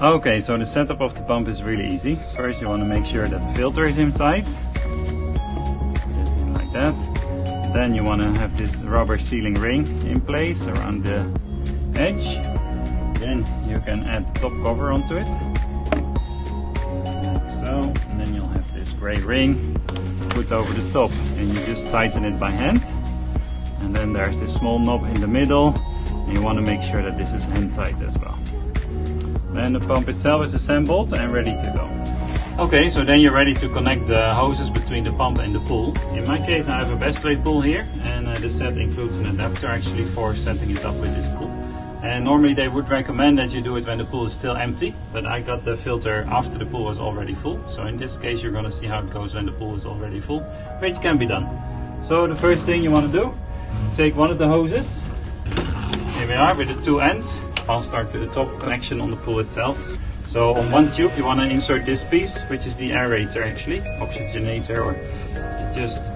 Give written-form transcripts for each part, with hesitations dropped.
Okay, so the setup of the pump is really easy. First you want to make sure that the filter is inside. Like that. Then you want to have this rubber sealing ring in place around the edge. Then you can add top cover onto it. Like so. And then you'll have this gray ring put over the top. And you just tighten it by hand. And then there's this small knob in the middle. And you want to make sure that this is hand tight as well. Then the pump itself is assembled and ready to go. Okay, so then you're ready to connect the hoses between the pump and the pool. In my case I have a best weight pool here, and the set includes an adapter actually for setting it up with this pool. And normally they would recommend that you do it when the pool is still empty, but I got the filter after the pool was already full. So in this case you're going to see how it goes when the pool is already full, which can be done. So the first thing you want to do, take one of the hoses. Here we are with the two ends. I'll start with the top connection on the pool itself. So on one tube you want to insert this piece, which is the aerator actually, oxygenator, or it just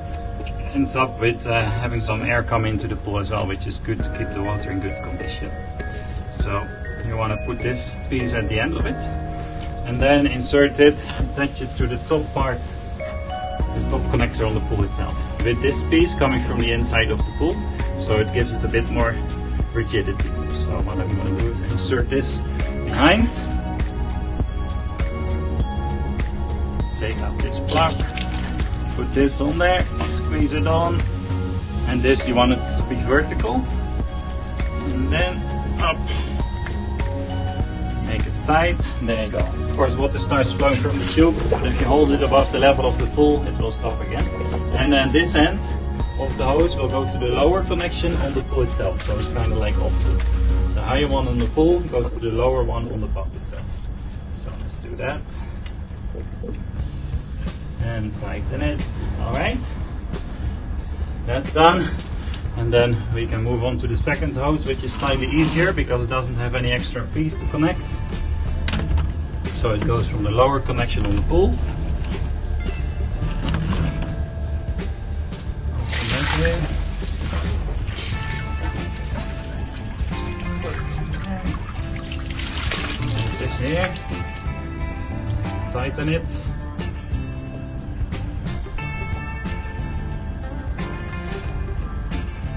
ends up with having some air come into the pool as well, which is good to keep the water in good condition. So you want to put this piece at the end of it, and then insert it, attach it to the top part, the top connector on the pool itself, with this piece coming from the inside of the pool, so it gives it a bit more rigidity. So what I'm going to do is insert this behind, take out this plug, put this on there, squeeze it on, and this you want it to be vertical, and then up, make it tight, there you go. Of course water starts flowing from the tube, but if you hold it above the level of the pool it will stop again. And then this end of the hose will go to the lower connection on the pool itself, so it's kind of like opposite. The higher one on the pool goes to the lower one on the pump itself. So let's do that. And tighten it. Alright. That's done. And then we can move on to the second hose, which is slightly easier because it doesn't have any extra piece to connect. So it goes from the lower connection on the pool. This here, tighten it,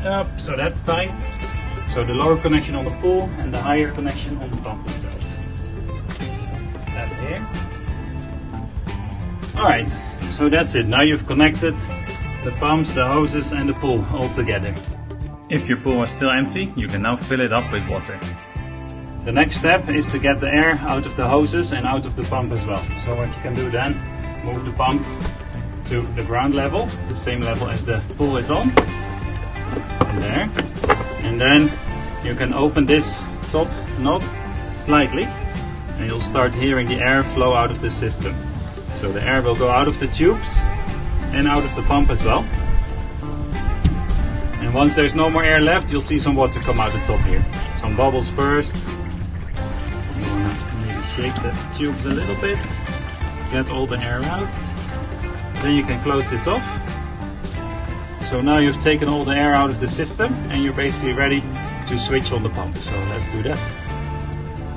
up, so that's tight. So the lower connection on the pool and the higher connection on the pump itself. That here. Alright, so that's it. Now you've connected the pumps, the hoses and the pool all together. If your pool was still empty, you can now fill it up with water. The next step is to get the air out of the hoses and out of the pump as well. So what you can do then, move the pump to the ground level, the same level as the pool is on. And there. And then you can open this top knob slightly and you'll start hearing the air flow out of the system. So the air will go out of the tubes and out of the pump as well. And once there's no more air left, you'll see some water come out the top here. Some bubbles first. You want to maybe shake the tubes a little bit, get all the air out. Then you can close this off. So now you've taken all the air out of the system and you're basically ready to switch on the pump. So let's do that.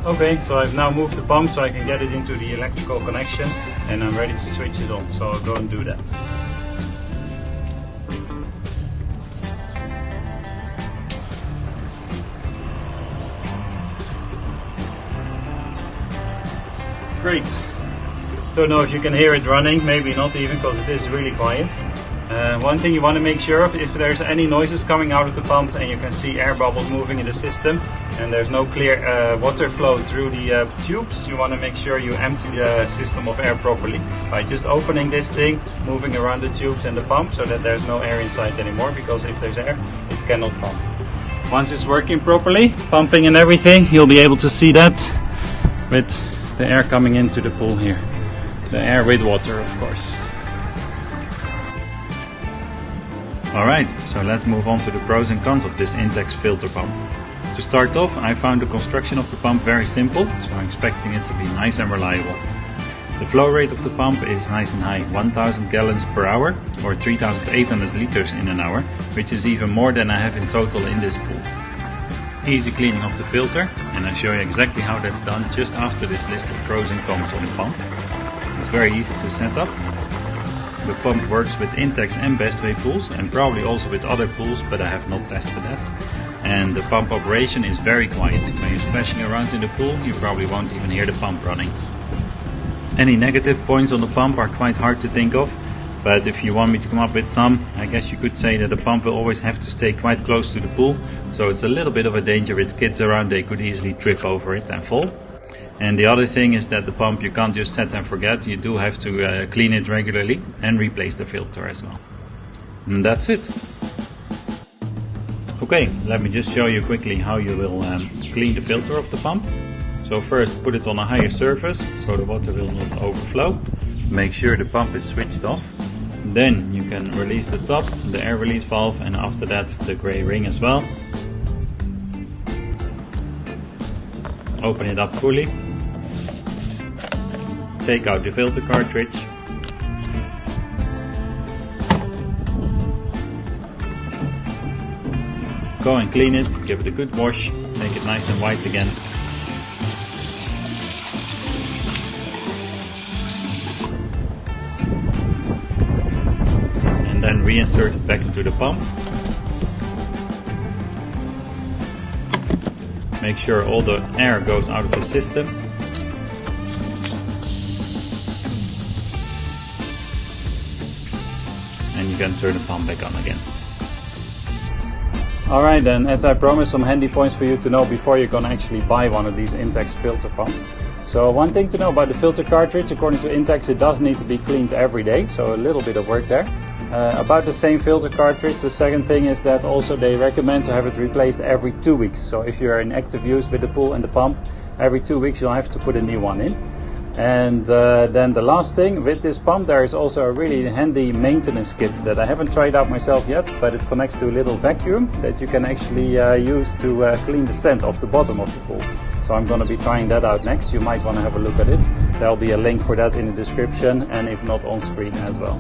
Okay, so I've now moved the pump so I can get it into the electrical connection and I'm ready to switch it on. So I'll go and do that. Great. Don't know if you can hear it running, maybe not even because it is really quiet. One thing you want to make sure of, if there's any noises coming out of the pump and you can see air bubbles moving in the system and there's no clear water flow through the tubes, you want to make sure you empty the system of air properly by just opening this thing, moving around the tubes and the pump so that there's no air inside anymore, because if there's air it cannot pump. Once it's working properly, pumping and everything, you'll be able to see that with the air coming into the pool here. The air with water, of course. Alright, so let's move on to the pros and cons of this intex filter pump. To start off, I found the construction of the pump very simple, so I'm expecting it to be nice and reliable. The flow rate of the pump is nice and high, 1000 gallons per hour or 3800 liters in an hour, which is even more than I have in total in this pool. Easy cleaning of the filter, and I show you exactly how that's done just after this list of pros and cons on the pump. It's very easy to set up. The pump works with intex and bestway pulls, and probably also with other pulls, but I have not tested that. And the pump operation is very quiet. When you're splashing around in the pool, you probably won't even hear the pump running. Any negative points on the pump are quite hard to think of, but if you want me to come up with some, I guess you could say that the pump will always have to stay quite close to the pool, so it's a little bit of a danger with kids around. They could easily trip over it and fall. And the other thing is that the pump you can't just set and forget. You do have to clean it regularly and replace the filter as well. And that's it. Okay, let me just show you quickly how you will clean the filter of the pump. So first, put it on a higher surface so the water will not overflow. Make sure the pump is switched off. Then you can release the top, the air release valve, and after that the grey ring as well. Open it up fully. Take out the filter cartridge. Go and clean it, give it a good wash, make it nice and white again. And then reinsert it back into the pump. Make sure all the air goes out of the system. And you can turn the pump back on again. Alright then, as I promised, some handy points for you to know before you're gonna actually buy one of these intex filter pumps. So one thing to know about the filter cartridge, according to intex, it does need to be cleaned every day, so a little bit of work there. About the same filter cartridge, the second thing is that also they recommend to have it replaced every 2 weeks. So if you're in active use with the pool and the pump, every 2 weeks you'll have to put a new one in. And then the last thing, with this pump there is also a really handy maintenance kit that I haven't tried out myself yet, but it connects to a little vacuum that you can actually use to clean the sand off the bottom of the pool. So I'm going to be trying that out next. You might want to have a look at it. There'll be a link for that in the description, and if not, on screen as well.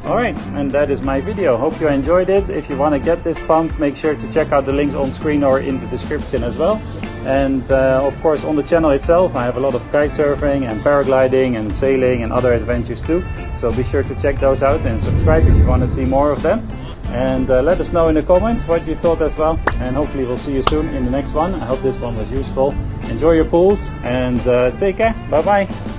Alright, and that is my video. Hope you enjoyed it. If you want to get this pump, make sure to check out the links on screen or in the description as well. And of course on the channel itself I have a lot of kite surfing and paragliding and sailing and other adventures too. So be sure to check those out and subscribe if you want to see more of them. And let us know in the comments what you thought as well. And hopefully we'll see you soon in the next one. I hope this one was useful. Enjoy your pools and take care. Bye bye.